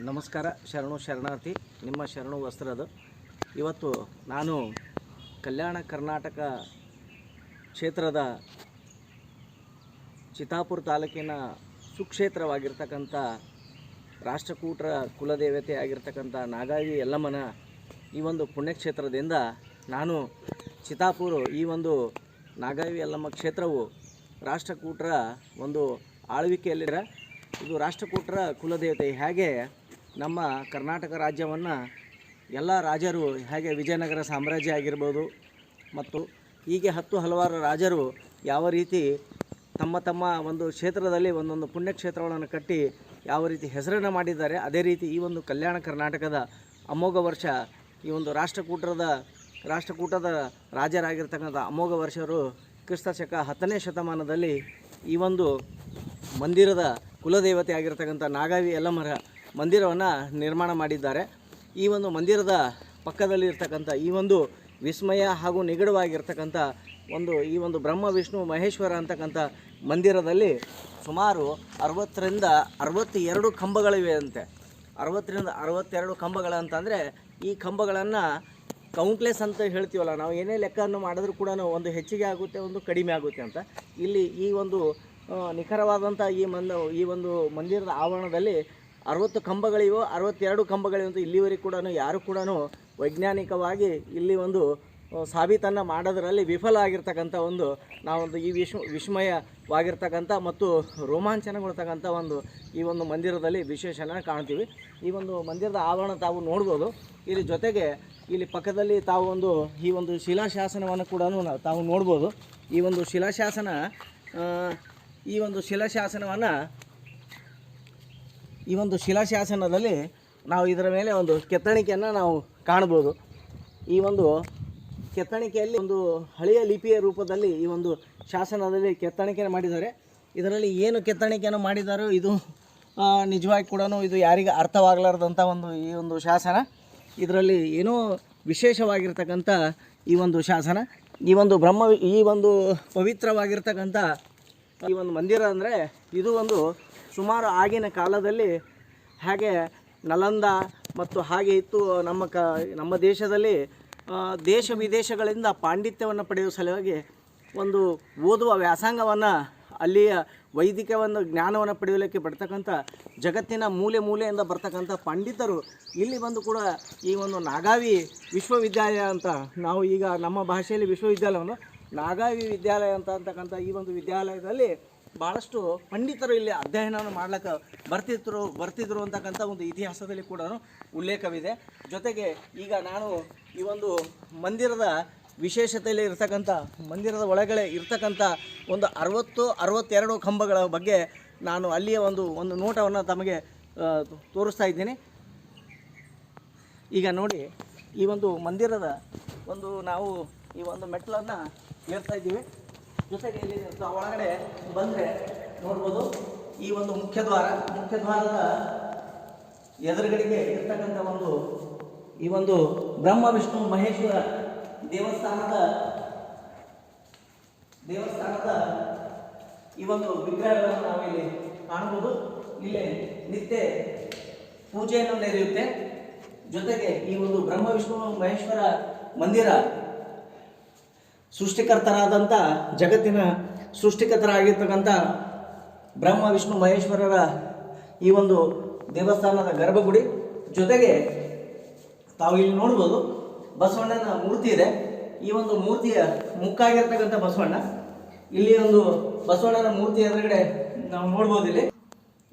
ನಮಸ್ಕಾರ. ಶರಣಾರ್ಥಿ. ನಿಮ್ಮ ಶರಣು ವಸ್ತ್ರದ ಇವತ್ತು ನಾನು ಕಲ್ಯಾಣ ಕರ್ನಾಟಕ ಕ್ಷೇತ್ರದ ಚಿತ್ತಾಪುರ ತಾಲೂಕಿನ ಸುಕ್ಷೇತ್ರವಾಗಿರ್ತಕ್ಕಂಥ ರಾಷ್ಟ್ರಕೂಟರ ಕುಲದೇವತೆ ಆಗಿರ್ತಕ್ಕಂಥ ನಾಗಾವಿ ಯಲ್ಲಮ್ಮನ ಈ ಒಂದು ಪುಣ್ಯಕ್ಷೇತ್ರದಿಂದ ನಾನು ಚಿತ್ತಾಪುರ ಈ ಒಂದು ನಾಗಾವಿ ಯಲ್ಲಮ್ಮ ಕ್ಷೇತ್ರವು ರಾಷ್ಟ್ರಕೂಟರ ಒಂದು ಆಳ್ವಿಕೆಯಲ್ಲಿರ ಇದು ರಾಷ್ಟ್ರಕೂಟರ ಕುಲದೇವತೆ. ಹೇಗೆ ನಮ್ಮ ಕರ್ನಾಟಕ ರಾಜ್ಯವನ್ನು ಎಲ್ಲ ರಾಜರು ಹೇಗೆ ವಿಜಯನಗರ ಸಾಮ್ರಾಜ್ಯ ಆಗಿರ್ಬೋದು ಮತ್ತು ಹೀಗೆ ಹಲವಾರು ರಾಜರು ಯಾವ ರೀತಿ ತಮ್ಮ ಒಂದು ಕ್ಷೇತ್ರದಲ್ಲಿ ಒಂದೊಂದು ಪುಣ್ಯಕ್ಷೇತ್ರಗಳನ್ನು ಕಟ್ಟಿ ಯಾವ ರೀತಿ ಹೆಸರನ್ನು ಮಾಡಿದ್ದಾರೆ, ಅದೇ ರೀತಿ ಈ ಒಂದು ಕಲ್ಯಾಣ ಕರ್ನಾಟಕದ ಅಮೋಘ ವರ್ಷ ಈ ಒಂದು ರಾಷ್ಟ್ರಕೂಟದ ರಾಜರಾಗಿರ್ತಕ್ಕಂಥ ಅಮೋಘ ವರ್ಷರು ಕ್ರಿಸ್ತಶಕ 10ನೇ ಶತಮಾನದಲ್ಲಿ ಈ ಒಂದು ಮಂದಿರದ ಕುಲದೇವತೆ ಆಗಿರ್ತಕ್ಕಂಥ ನಾಗಾವಿ ಯಲ್ಲಮ್ಮರ ಮಂದಿರವನ್ನು ನಿರ್ಮಾಣ ಮಾಡಿದ್ದಾರೆ. ಈ ಒಂದು ಮಂದಿರದ ಪಕ್ಕದಲ್ಲಿ ಇರ್ತಕ್ಕಂಥ ಈ ಒಂದು ವಿಸ್ಮಯ ಹಾಗೂ ನಿಗಡವಾಗಿರ್ತಕ್ಕಂಥ ಈ ಒಂದು ಬ್ರಹ್ಮ ವಿಷ್ಣು ಮಹೇಶ್ವರ ಅಂತಕ್ಕಂಥ ಮಂದಿರದಲ್ಲಿ ಸುಮಾರು 60ರಿಂದ 62 ಕಂಬಗಳಿವೆ ಅಂತೆ. 60ರಿಂದ 62 ಕಂಬಗಳಂತಂದರೆ ಈ ಕಂಬಗಳನ್ನು ಕೌಂಟ್ಲೆಸ್ ಅಂತ ಹೇಳ್ತೀವಲ್ಲ ನಾವು, ಏನೇ ಲೆಕ್ಕವನ್ನು ಮಾಡಿದ್ರೂ ಕೂಡ ಒಂದು ಹೆಚ್ಚಿಗೆ ಆಗುತ್ತೆ, ಒಂದು ಕಡಿಮೆ ಆಗುತ್ತೆ ಅಂತ. ಇಲ್ಲಿ ಈ ಒಂದು ನಿಖರವಾದಂಥ ಈ ಒಂದು ಮಂದಿರದ ಆವರಣದಲ್ಲಿ 60 ಕಂಬಗಳಿವೆ, 62 ಕಂಬಗಳಿವೆ ಅಂತ ಇಲ್ಲಿವರೆಗೂ ಕೂಡ ಯಾರು ಕೂಡ ವೈಜ್ಞಾನಿಕವಾಗಿ ಇಲ್ಲಿ ಒಂದು ಸಾಬೀತನ್ನು ಮಾಡೋದರಲ್ಲಿ ವಿಫಲ ಆಗಿರ್ತಕ್ಕಂಥ ನಾವೊಂದು ಈ ವಿಸ್ಮಯವಾಗಿರ್ತಕ್ಕಂಥ ಮತ್ತು ರೋಮಾಂಚನಗೊಳ್ತಕ್ಕಂಥ ಈ ಒಂದು ಮಂದಿರದಲ್ಲಿ ವಿಶೇಷನ ಕಾಣ್ತೀವಿ. ಈ ಒಂದು ಮಂದಿರದ ಆವರಣ ತಾವು ನೋಡ್ಬೋದು. ಇಲ್ಲಿ ಜೊತೆಗೆ ಇಲ್ಲಿ ಪಕ್ಕದಲ್ಲಿ ತಾವು ಈ ಒಂದು ಶಿಲಾಶಾಸನವನ್ನು ಕೂಡ ತಾವು ನೋಡ್ಬೋದು. ಈ ಒಂದು ಶಿಲಾಶಾಸನದಲ್ಲಿ ನಾವು ಇದರ ಮೇಲೆ ಒಂದು ಕೆತ್ತಣಿಕೆಯನ್ನು ನಾವು ಕಾಣ್ಬೋದು. ಈ ಒಂದು ಕೆತ್ತಣಿಕೆಯಲ್ಲಿ ಒಂದು ಹಳೆಯ ಲಿಪಿಯ ರೂಪದಲ್ಲಿ ಈ ಒಂದು ಶಾಸನದಲ್ಲಿ ಕೆತ್ತಣಿಕೆಯನ್ನು ಮಾಡಿದ್ದಾರೆ. ಇದರಲ್ಲಿ ಏನು ಕೆತ್ತಣಿಕೆಯನ್ನು ಮಾಡಿದ್ದಾರೋ ಇದು ನಿಜವಾಗಿ ಕೂಡ ಇದು ಯಾರಿಗೆ ಅರ್ಥವಾಗಲಾರ್ದಂಥ ಈ ಒಂದು ಶಾಸನ. ಇದರಲ್ಲಿ ಏನೋ ವಿಶೇಷವಾಗಿರ್ತಕ್ಕಂಥ ಈ ಒಂದು ಶಾಸನ, ಈ ಒಂದು ಪವಿತ್ರವಾಗಿರ್ತಕ್ಕಂಥ ಈ ಒಂದು ಮಂದಿರ ಅಂದರೆ ಇದು ಸುಮಾರು ಆಗಿನ ಕಾಲದಲ್ಲಿ ಹಾಗೆ ನಲಂದ ಮತ್ತು ಹಾಗೆ ಇತ್ತು ನಮ್ಮ ದೇಶದಲ್ಲಿ ದೇಶ ವಿದೇಶಗಳಿಂದ ಪಾಂಡಿತ್ಯವನ್ನು ಪಡೆಯುವ ಸಲುವಾಗಿ ಓದುವ ವ್ಯಾಸಂಗವನ್ನು ಅಲ್ಲಿಯ ವೈದಿಕ ಜ್ಞಾನವನ್ನು ಪಡೆಯಲಿಕ್ಕೆ ಬರ್ತಕ್ಕಂಥ ಜಗತ್ತಿನ ಮೂಲೆಯಿಂದ ಬರ್ತಕ್ಕಂಥ ಪಂಡಿತರು ಇಲ್ಲಿ ಬಂದು ಕೂಡ ಈ ಒಂದು ನಾಗಾವಿ ವಿಶ್ವವಿದ್ಯಾಲಯ ಅಂತ ನಾವು ಈಗ ನಮ್ಮ ಭಾಷೆಯಲ್ಲಿ ವಿಶ್ವವಿದ್ಯಾಲಯವನ್ನು ನಾಗಾವಿ ವಿದ್ಯಾಲಯ ಅಂತಕ್ಕಂಥ ಈ ಒಂದು ವಿದ್ಯಾಲಯದಲ್ಲಿ ಭಾಳಷ್ಟು ಪಂಡಿತರು ಇಲ್ಲಿ ಅಧ್ಯಯನವನ್ನು ಮಾಡ್ಲಿಕ್ಕೆ ಬರ್ತಿದ್ರು ಅಂತಕ್ಕಂಥ ಒಂದು ಇತಿಹಾಸದಲ್ಲಿ ಕೂಡ ಉಲ್ಲೇಖವಿದೆ. ಜೊತೆಗೆ ಈಗ ನಾನು ಈ ಒಂದು ಮಂದಿರದ ವಿಶೇಷತೆಯಲ್ಲಿ ಇರ್ತಕ್ಕಂಥ ಮಂದಿರದ ಒಳಗಡೆ ಇರ್ತಕ್ಕಂಥ 62 ಕಂಬಗಳ ಬಗ್ಗೆ ನಾನು ಅಲ್ಲಿಯ ಒಂದು ನೋಟವನ್ನು ತಮಗೆ ತೋರಿಸ್ತಾ ಇದ್ದೀನಿ. ಈಗ ನೋಡಿ, ಈ ಒಂದು ಮಂದಿರದ ನಾವು ಈ ಒಂದು ಮೆಟ್ಲನ್ನು ಏರ್ತಾ ಇದ್ದೀವಿ. ಜೊತೆಗೆ ಇಲ್ಲಿ ಒಳಗಡೆ ಬಂದರೆ ನೋಡ್ಬೋದು ಈ ಒಂದು ಮುಖ್ಯದ್ವಾರದ ಎದುರುಗಡೆಗೆ ಇರ್ತಕ್ಕಂಥ ಈ ಒಂದು ಬ್ರಹ್ಮ ವಿಷ್ಣು ಮಹೇಶ್ವರ ದೇವಸ್ಥಾನದ ಈ ಒಂದು ವಿಗ್ರಹಗಳನ್ನು ನಾವಿಲ್ಲಿ ಕಾಣ್ಬೋದು. ಇಲ್ಲಿ ನಿತ್ಯ ಪೂಜೆಯನ್ನು ನಡೆಯುತ್ತೆ. ಜೊತೆಗೆ ಈ ಒಂದು ಬ್ರಹ್ಮ ವಿಷ್ಣು ಮಹೇಶ್ವರ ಮಂದಿರ ಸೃಷ್ಟಿಕರ್ತರಾದಂಥ ಜಗತ್ತಿನ ಸೃಷ್ಟಿಕರ್ತರಾಗಿರ್ತಕ್ಕಂಥ ಬ್ರಹ್ಮ ವಿಷ್ಣು ಮಹೇಶ್ವರರ ಈ ಒಂದು ದೇವಸ್ಥಾನದ ಗರ್ಭಗುಡಿ. ಜೊತೆಗೆ ತಾವು ಇಲ್ಲಿ ನೋಡ್ಬೋದು ಬಸವಣ್ಣನ ಮೂರ್ತಿ ಇದೆ. ಈ ಒಂದು ಮೂರ್ತಿಯ ಮುಕ್ಕಾಗಿರ್ತಕ್ಕಂಥ ಬಸವಣ್ಣ, ಇಲ್ಲಿ ಒಂದು ಬಸವಣ್ಣನ ಮೂರ್ತಿ ಎದುರುಗಡೆ ನಾವು ನೋಡ್ಬೋದು.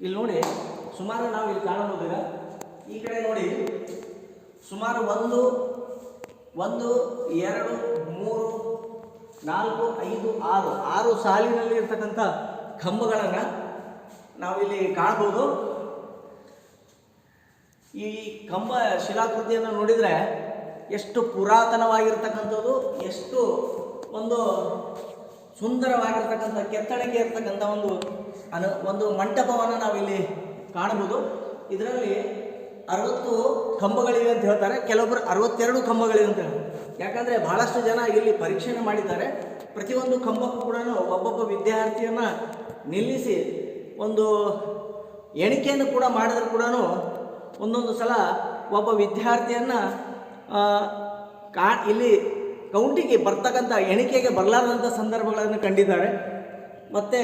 ಇಲ್ಲಿ ನೋಡಿ ಸುಮಾರು ನಾವು ಇಲ್ಲಿ ಕಾಣಬಹುದು. ಈ ಕಡೆ ನೋಡಿ ಸುಮಾರು 1 2 3 4 5 6 ಸಾಲಿನಲ್ಲಿ ಇರ್ತಕ್ಕಂಥ ಕಂಬಗಳನ್ನು ನಾವಿಲ್ಲಿ ಕಾಣ್ಬೋದು. ಈ ಕಂಬ ಶಿಲಾಕೃತಿಯನ್ನು ನೋಡಿದರೆ ಎಷ್ಟು ಪುರಾತನವಾಗಿರ್ತಕ್ಕಂಥದ್ದು, ಎಷ್ಟು ಸುಂದರವಾಗಿರ್ತಕ್ಕಂಥ ಕೆತ್ತಣಿಕೆ ಇರ್ತಕ್ಕಂಥ ಒಂದು ಮಂಟಪವನ್ನು ನಾವಿಲ್ಲಿ ಕಾಣ್ಬೋದು. ಇದರಲ್ಲಿ 60 ಕಂಬಗಳಿವೆ ಅಂತ ಹೇಳ್ತಾರೆ, ಕೆಲವೊಬ್ಬರು 62 ಕಂಬಗಳಿವೆ ಅಂತ ಹೇಳ್ತಾರೆ. ಯಾಕಂದರೆ ಬಹಳಷ್ಟು ಜನ ಇಲ್ಲಿ ಪರೀಕ್ಷೆಯನ್ನು ಮಾಡಿದ್ದಾರೆ. ಪ್ರತಿಯೊಂದು ಕಂಬಕ್ಕೂ ಕೂಡ ಒಬ್ಬೊಬ್ಬ ವಿದ್ಯಾರ್ಥಿಯನ್ನು ನಿಲ್ಲಿಸಿ ಒಂದು ಎಣಿಕೆಯನ್ನು ಕೂಡ ಮಾಡಿದ್ರು ಕೂಡ ಒಂದೊಂದು ಸಲ ಒಬ್ಬ ವಿದ್ಯಾರ್ಥಿಯನ್ನು ಇಲ್ಲಿ ಕೌಂಟಿಗೆ ಬರ್ತಕ್ಕಂಥ ಎಣಿಕೆಗೆ ಬರಲಾರದಂಥ ಸಂದರ್ಭಗಳನ್ನು ಕಂಡಿದ್ದಾರೆ. ಮತ್ತು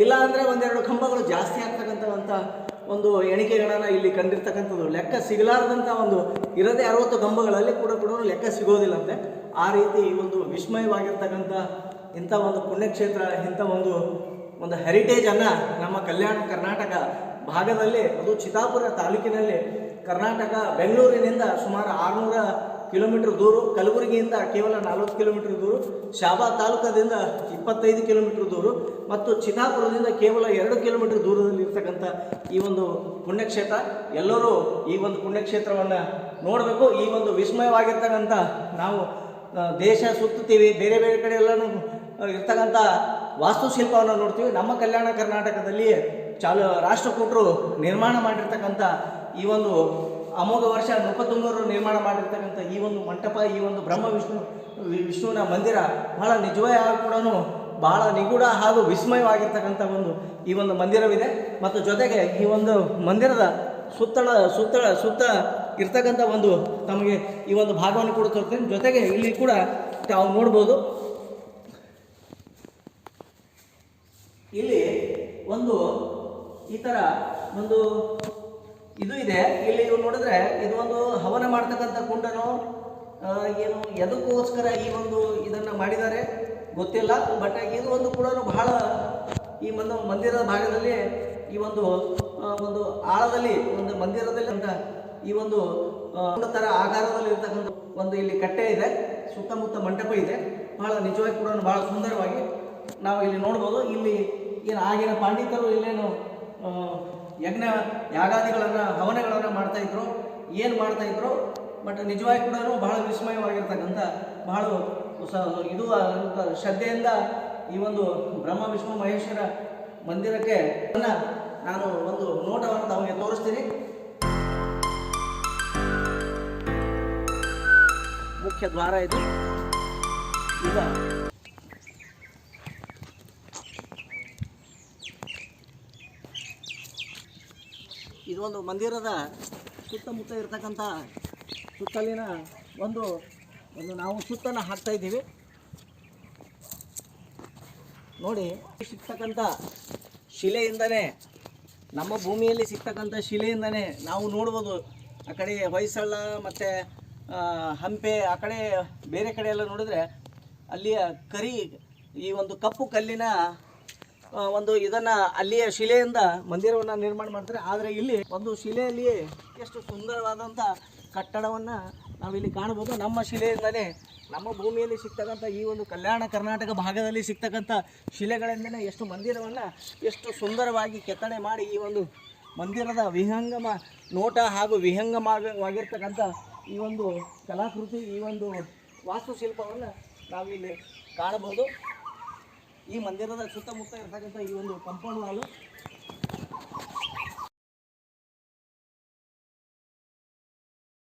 ಇಲ್ಲ ಅಂದರೆ ಒಂದೆರಡು ಕಂಬಗಳು ಜಾಸ್ತಿ ಆಗ್ತಕ್ಕಂಥ ಒಂದು ಎಣಿಕೆಗಳನ್ನು ಇಲ್ಲಿ ಕಂಡಿರ್ತಕ್ಕಂಥದ್ದು. ಲೆಕ್ಕ ಸಿಗಲಾರದಂಥ ಒಂದು ಇರದೇ 60 ಕಂಬಗಳಲ್ಲಿ ಕೂಡ ಲೆಕ್ಕ ಸಿಗೋದಿಲ್ಲಂತೆ. ಆ ರೀತಿ ಒಂದು ವಿಸ್ಮಯವಾಗಿರ್ತಕ್ಕಂಥ ಇಂಥ ಒಂದು ಪುಣ್ಯಕ್ಷೇತ್ರ, ಇಂಥ ಒಂದು ಹೆರಿಟೇಜನ್ನು ನಮ್ಮ ಕಲ್ಯಾಣ ಕರ್ನಾಟಕ ಭಾಗದಲ್ಲಿ, ಅದು ಚಿತ್ತಾಪುರ ತಾಲೂಕಿನಲ್ಲಿ, ಕರ್ನಾಟಕ ಬೆಂಗಳೂರಿನಿಂದ ಸುಮಾರು 600 ಕಿಲೋಮೀಟರ್ ದೂರ, ಕಲಬುರಗಿಯಿಂದ ಕೇವಲ 40 ಕಿಲೋಮೀಟರ್ ದೂರ, ಶಾಬಾದ್ ತಾಲೂಕದಿಂದ 25 ಕಿಲೋಮೀಟರ್ ದೂರ ಮತ್ತು ಚಿತ್ತಾಪುರದಿಂದ ಕೇವಲ 2 ಕಿಲೋಮೀಟರ್ ದೂರದಲ್ಲಿ ಇರ್ತಕ್ಕಂಥ ಈ ಒಂದು ಪುಣ್ಯಕ್ಷೇತ್ರ. ಎಲ್ಲರೂ ಈ ಒಂದು ಪುಣ್ಯಕ್ಷೇತ್ರವನ್ನು ನೋಡಬೇಕು. ಈ ಒಂದು ವಿಸ್ಮಯವಾಗಿರ್ತಕ್ಕಂಥ, ನಾವು ದೇಶ ಸುತ್ತುತ್ತೀವಿ, ಬೇರೆ ಬೇರೆ ಕಡೆ ಎಲ್ಲನೂ ಇರ್ತಕ್ಕಂಥ ವಾಸ್ತುಶಿಲ್ಪವನ್ನು ನೋಡ್ತೀವಿ. ನಮ್ಮ ಕಲ್ಯಾಣ ಕರ್ನಾಟಕದಲ್ಲಿ ರಾಷ್ಟ್ರಕೂಟರು ನಿರ್ಮಾಣ ಮಾಡಿರ್ತಕ್ಕಂಥ ಈ ಒಂದು ಅಮೋಘ ವರ್ಷ ನೃಪತುಂಗರು ನಿರ್ಮಾಣ ಮಾಡಿರ್ತಕ್ಕಂಥ ಈ ಒಂದು ಮಂಟಪ, ಈ ಒಂದು ವಿಷ್ಣುವಿನ ಮಂದಿರ ಬಹಳ ನಿಜವಾಗಿ ಕೂಡ ಬಹಳ ನಿಗೂಢ ಹಾಗೂ ವಿಸ್ಮಯವಾಗಿರ್ತಕ್ಕಂಥ ಈ ಒಂದು ಮಂದಿರವಿದೆ. ಮತ್ತು ಜೊತೆಗೆ ಈ ಒಂದು ಮಂದಿರದ ಸುತ್ತ ಇರ್ತಕ್ಕಂಥ ತಮಗೆ ಈ ಒಂದು ಭಾಗವನ್ನು ಕೂಡ ತೋರಿಸ್ತೇನೆ. ಜೊತೆಗೆ ಇಲ್ಲಿ ಕೂಡ ತಾವು ನೋಡ್ಬೋದು, ಇಲ್ಲಿ ಈ ಥರ ಇದು ಇದೆ. ಇಲ್ಲಿ ನೋಡಿದ್ರೆ ಇದು ಒಂದು ಹವನ ಮಾಡ್ತಕ್ಕಂಥ ಕುಂಡನೋ ಏನು ಎದಕ್ಕೋಸ್ಕರ ಇದನ್ನು ಮಾಡಿದ್ದಾರೆ ಗೊತ್ತಿಲ್ಲ. ಬಟ್ ಇದು ಕೂಡ ಬಹಳ ಈ ಮಂದಿರದ ಭಾಗದಲ್ಲಿ ಈ ಒಂದು ಆಳದಲ್ಲಿ ಮಂದಿರದಲ್ಲಿ ಅಂತ ಈ ಥರ ಆಕಾರದಲ್ಲಿ ಇರ್ತಕ್ಕಂಥ ಇಲ್ಲಿ ಕಟ್ಟೆ ಇದೆ, ಸುತ್ತಮುತ್ತ ಮಂಟಪ ಇದೆ. ಬಹಳ ನಿಜವಾಗಿ ಕೂಡ ಬಹಳ ಸುಂದರವಾಗಿ ನಾವು ಇಲ್ಲಿ ನೋಡ್ಬೋದು. ಇಲ್ಲಿ ಏನು ಆಗಿನ ಪಂಡಿತರು ಇಲ್ಲೇನು ಯಾಗಾದಿಗಳನ್ನು ಹವನಗಳನ್ನು ಮಾಡ್ತಾಯಿದ್ರು, ಏನು ಮಾಡ್ತಾಯಿದ್ರು. ಬಟ್ ನಿಜವಾಗಿ ಕೂಡ ಬಹಳ ವಿಸ್ಮಯವಾಗಿರ್ತಕ್ಕಂಥ, ಬಹಳ ಇದು ಶ್ರದ್ಧೆಯಿಂದ ಈ ಬ್ರಹ್ಮ ವಿಷ್ಣು ಮಹೇಶ್ವರ ಮಂದಿರಕ್ಕೆ ನಾನು ನೋಟವನ್ನು ತಮಗೆ ತೋರಿಸ್ತೀನಿ. ಮುಖ್ಯ ದ್ವಾರ ಇದು. ಈಗ ಇದು ಮಂದಿರದ ಸುತ್ತಮುತ್ತ ಇರ್ತಕ್ಕಂಥ ಸುತ್ತಲಿನ ನಾವು ಸುತ್ತನ್ನು ಹಾಕ್ತಾ ಇದ್ದೀವಿ ನೋಡಿ. ಸಿಗ್ತಕ್ಕಂಥ ಶಿಲೆಯಿಂದನೇ, ನಮ್ಮ ಭೂಮಿಯಲ್ಲಿ ಸಿಗ್ತಕ್ಕಂಥ ಶಿಲೆಯಿಂದನೇ ನಾವು ನೋಡ್ಬೋದು. ಆ ಕಡೆ ಹೊಯ್ಸಳ ಮತ್ತು ಹಂಪೆ, ಆ ಕಡೆ ಬೇರೆ ಕಡೆ ಎಲ್ಲ ನೋಡಿದರೆ ಅಲ್ಲಿಯ ಈ ಕಪ್ಪು ಕಲ್ಲಿನ ಇದನ್ನು ಅಲ್ಲಿಯ ಶಿಲೆಯಿಂದ ಮಂದಿರವನ್ನು ನಿರ್ಮಾಣ ಮಾಡ್ತಾರೆ. ಆದರೆ ಇಲ್ಲಿ ಶಿಲೆಯಲ್ಲಿ ಎಷ್ಟು ಸುಂದರವಾದಂಥ ಕಟ್ಟಡವನ್ನು ನಾವಿಲ್ಲಿ ಕಾಣ್ಬೋದು. ನಮ್ಮ ಶಿಲೆಯಿಂದಲೇ, ನಮ್ಮ ಭೂಮಿಯಲ್ಲಿ ಸಿಗ್ತಕ್ಕಂಥ ಈ ಕಲ್ಯಾಣ ಕರ್ನಾಟಕ ಭಾಗದಲ್ಲಿ ಸಿಗ್ತಕ್ಕಂಥ ಶಿಲೆಗಳಿಂದಲೇ ಎಷ್ಟು ಮಂದಿರವನ್ನು ಎಷ್ಟು ಸುಂದರವಾಗಿ ಕೆತ್ತನೆ ಮಾಡಿ ಈ ಮಂದಿರದ ವಿಹಂಗಮ ನೋಟ ಹಾಗೂ ವಿಹಂಗಮವಾಗಿರ್ತಕ್ಕಂಥ ಈ ಕಲಾಕೃತಿ, ಈ ವಾಸ್ತುಶಿಲ್ಪವನ್ನು ನಾವಿಲ್ಲಿ ಕಾಣಬಹುದು. ಈ ಮಂದಿರದ ಸುತ್ತಮುತ್ತ ಇರ್ತಕ್ಕಂಥ ಈ ಕಾಂಪೌಂಡ್ ವಾಲು